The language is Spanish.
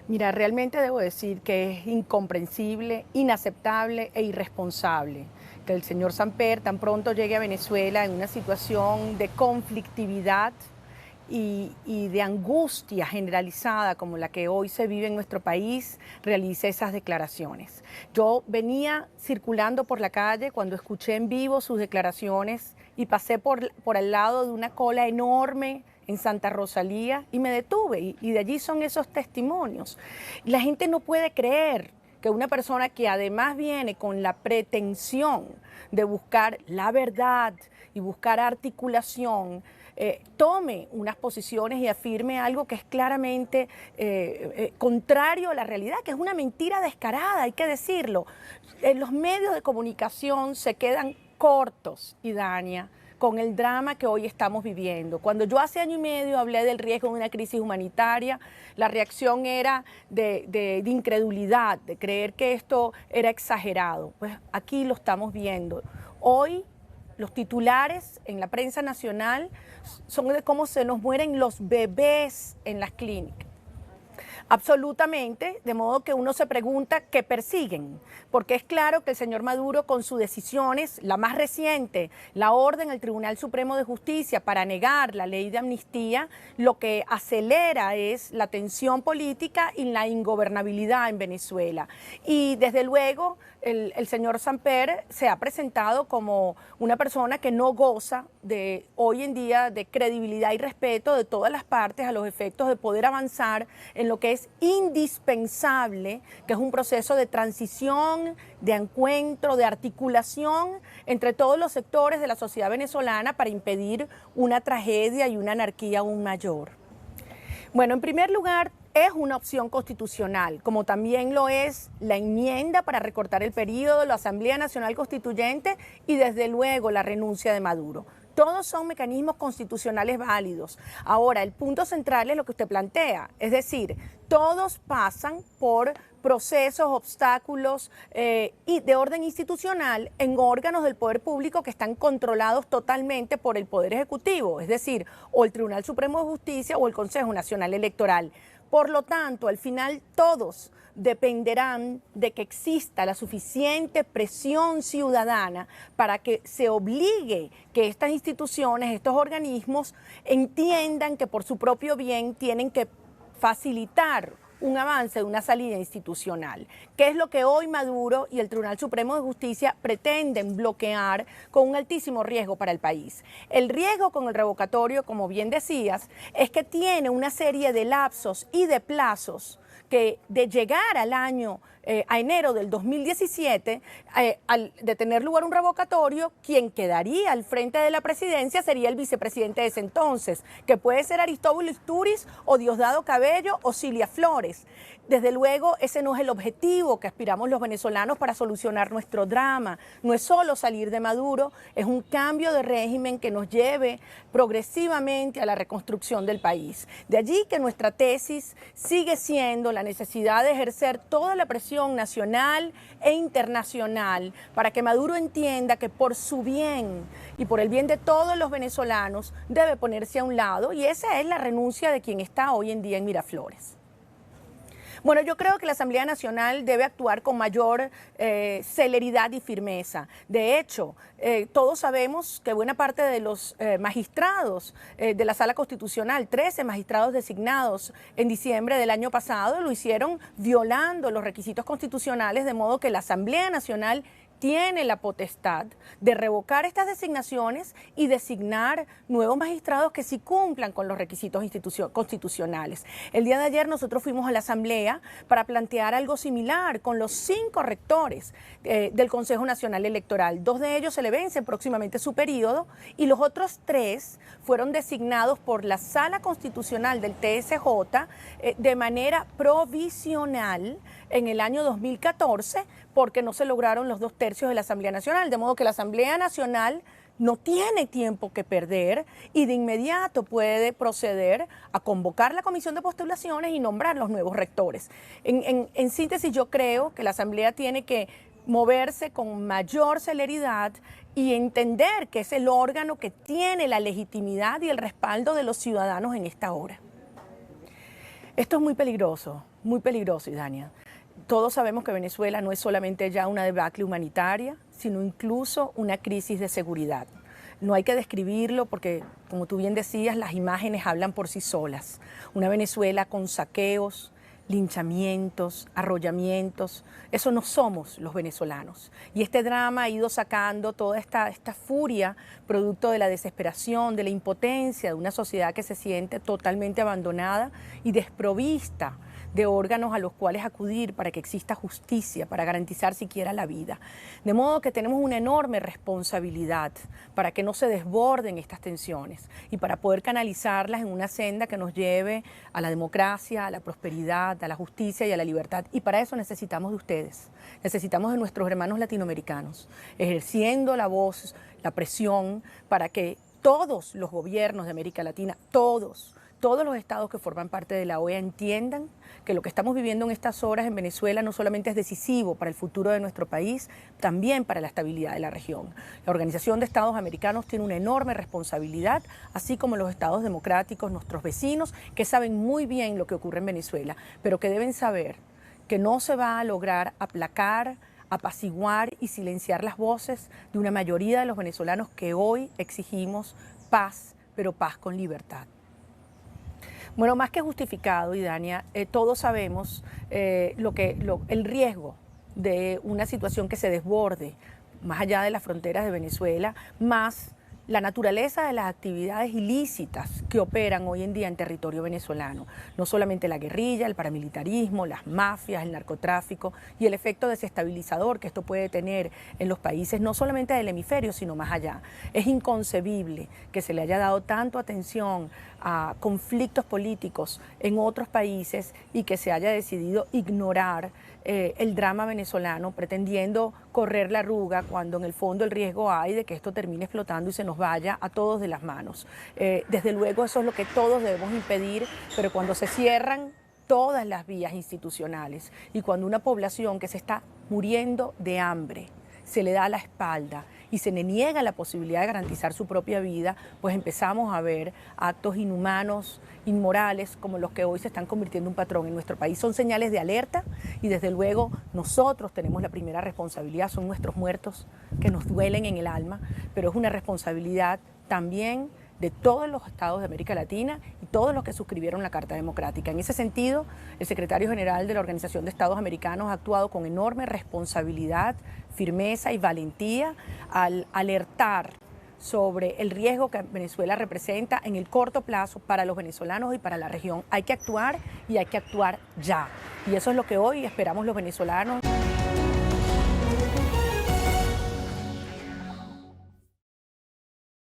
Mira, realmente debo decir que es incomprensible, inaceptable e irresponsable que el señor Samper tan pronto llegue a Venezuela en una situación de conflictividad y de angustia generalizada como la que hoy se vive en nuestro país, realice esas declaraciones. Yo venía circulando por la calle cuando escuché en vivo sus declaraciones y pasé por al lado de una cola enorme en Santa Rosalía y me detuve y de allí son esos testimonios. La gente no puede creer que una persona que además viene con la pretensión de buscar la verdad y buscar articulación, tome unas posiciones y afirme algo que es claramente contrario a la realidad, que es una mentira descarada, hay que decirlo. Los medios de comunicación se quedan cortos, Idania, con el drama que hoy estamos viviendo. Cuando yo hace año y medio hablé del riesgo de una crisis humanitaria, la reacción era de incredulidad, de creer que esto era exagerado. Pues aquí lo estamos viendo. Hoy los titulares en la prensa nacional son de cómo se nos mueren los bebés en las clínicas. Absolutamente, de modo que uno se pregunta qué persiguen, porque es claro que el señor Maduro con sus decisiones, la más reciente, la orden del Tribunal Supremo de Justicia para negar la ley de amnistía, lo que acelera es la tensión política y la ingobernabilidad en Venezuela. Y desde luego el señor Samper se ha presentado como una persona que no goza de hoy en día de credibilidad y respeto de todas las partes a los efectos de poder avanzar en lo que es indispensable, que es un proceso de transición, de encuentro, de articulación entre todos los sectores de la sociedad venezolana para impedir una tragedia y una anarquía aún mayor. Bueno, en primer lugar, es una opción constitucional, como también lo es la enmienda para recortar el periodo, la Asamblea Nacional Constituyente y desde luego la renuncia de Maduro. Todos son mecanismos constitucionales válidos. Ahora, el punto central es lo que usted plantea, es decir, todos pasan por procesos, obstáculos y de orden institucional en órganos del poder público que están controlados totalmente por el Poder Ejecutivo, es decir, o el Tribunal Supremo de Justicia o el Consejo Nacional Electoral. Por lo tanto, al final todos dependerán de que exista la suficiente presión ciudadana para que se obligue que estas instituciones, estos organismos entiendan que por su propio bien tienen que facilitar un avance de una salida institucional, que es lo que hoy Maduro y el Tribunal Supremo de Justicia pretenden bloquear con un altísimo riesgo para el país. El riesgo con el revocatorio, como bien decías, es que tiene una serie de lapsos y de plazos que de llegar al año, a enero del 2017, de tener lugar un revocatorio, quien quedaría al frente de la presidencia sería el vicepresidente de ese entonces, que puede ser Aristóbulo Istúriz o Diosdado Cabello o Cilia Flores. Desde luego, ese no es el objetivo que aspiramos los venezolanos para solucionar nuestro drama. No es solo salir de Maduro, es un cambio de régimen que nos lleve progresivamente a la reconstrucción del país. De allí que nuestra tesis sigue siendo la necesidad de ejercer toda la presión nacional e internacional para que Maduro entienda que por su bien y por el bien de todos los venezolanos debe ponerse a un lado, y esa es la renuncia de quien está hoy en día en Miraflores. Bueno, yo creo que la Asamblea Nacional debe actuar con mayor celeridad y firmeza. De hecho, todos sabemos que buena parte de los magistrados de la Sala Constitucional, 13 magistrados designados en diciembre del año pasado, lo hicieron violando los requisitos constitucionales, de modo que la Asamblea Nacional tiene la potestad de revocar estas designaciones y designar nuevos magistrados que sí cumplan con los requisitos constitucionales. El día de ayer nosotros fuimos a la Asamblea para plantear algo similar con los 5 rectores del Consejo Nacional Electoral. 2 de ellos se le vencen próximamente su periodo y los otros 3 fueron designados por la Sala Constitucional del TSJ de manera provisional en el año 2014 porque no se lograron los 2/3 de la Asamblea Nacional, de modo que la Asamblea Nacional no tiene tiempo que perder y de inmediato puede proceder a convocar la comisión de postulaciones y nombrar los nuevos rectores. En síntesis, yo creo que la Asamblea tiene que moverse con mayor celeridad y entender que es el órgano que tiene la legitimidad y el respaldo de los ciudadanos en esta hora. Esto es muy peligroso, Idania. Todos sabemos que Venezuela no es solamente ya una debacle humanitaria, sino incluso una crisis de seguridad. No hay que describirlo porque, como tú bien decías, las imágenes hablan por sí solas. Una Venezuela con saqueos, linchamientos, arrollamientos. Eso no somos los venezolanos. Y este drama ha ido sacando toda esta furia producto de la desesperación, de la impotencia de una sociedad que se siente totalmente abandonada y desprovista de órganos a los cuales acudir para que exista justicia, para garantizar siquiera la vida. De modo que tenemos una enorme responsabilidad para que no se desborden estas tensiones y para poder canalizarlas en una senda que nos lleve a la democracia, a la prosperidad, a la justicia y a la libertad. Y para eso necesitamos de ustedes, necesitamos de nuestros hermanos latinoamericanos, ejerciendo la voz, la presión para que todos los gobiernos de América Latina, todos los estados que forman parte de la OEA entiendan que lo que estamos viviendo en estas horas en Venezuela no solamente es decisivo para el futuro de nuestro país, también para la estabilidad de la región. La Organización de Estados Americanos tiene una enorme responsabilidad, así como los estados democráticos, nuestros vecinos, que saben muy bien lo que ocurre en Venezuela, pero que deben saber que no se va a lograr aplacar, apaciguar y silenciar las voces de una mayoría de los venezolanos que hoy exigimos paz, pero paz con libertad. Bueno, más que justificado, Idania, todos sabemos el riesgo de una situación que se desborde más allá de las fronteras de Venezuela, más la naturaleza de las actividades ilícitas que operan hoy en día en territorio venezolano. No solamente la guerrilla, el paramilitarismo, las mafias, el narcotráfico y el efecto desestabilizador que esto puede tener en los países, no solamente del hemisferio, sino más allá. Es inconcebible que se le haya dado tanto atención a conflictos políticos en otros países y que se haya decidido ignorar el drama venezolano, pretendiendo correr la arruga cuando en el fondo el riesgo hay de que esto termine explotando y se nos vaya a todos de las manos. Desde luego eso es lo que todos debemos impedir, pero cuando se cierran todas las vías institucionales y cuando una población que se está muriendo de hambre se le da la espalda y se le niega la posibilidad de garantizar su propia vida, pues empezamos a ver actos inhumanos, inmorales, como los que hoy se están convirtiendo en un patrón en nuestro país. Son señales de alerta y desde luego nosotros tenemos la primera responsabilidad, son nuestros muertos que nos duelen en el alma, pero es una responsabilidad también de todos los estados de América Latina y todos los que suscribieron la Carta Democrática. En ese sentido, el secretario general de la Organización de Estados Americanos ha actuado con enorme responsabilidad, firmeza y valentía al alertar sobre el riesgo que Venezuela representa en el corto plazo para los venezolanos y para la región. Hay que actuar y hay que actuar ya. Y eso es lo que hoy esperamos los venezolanos.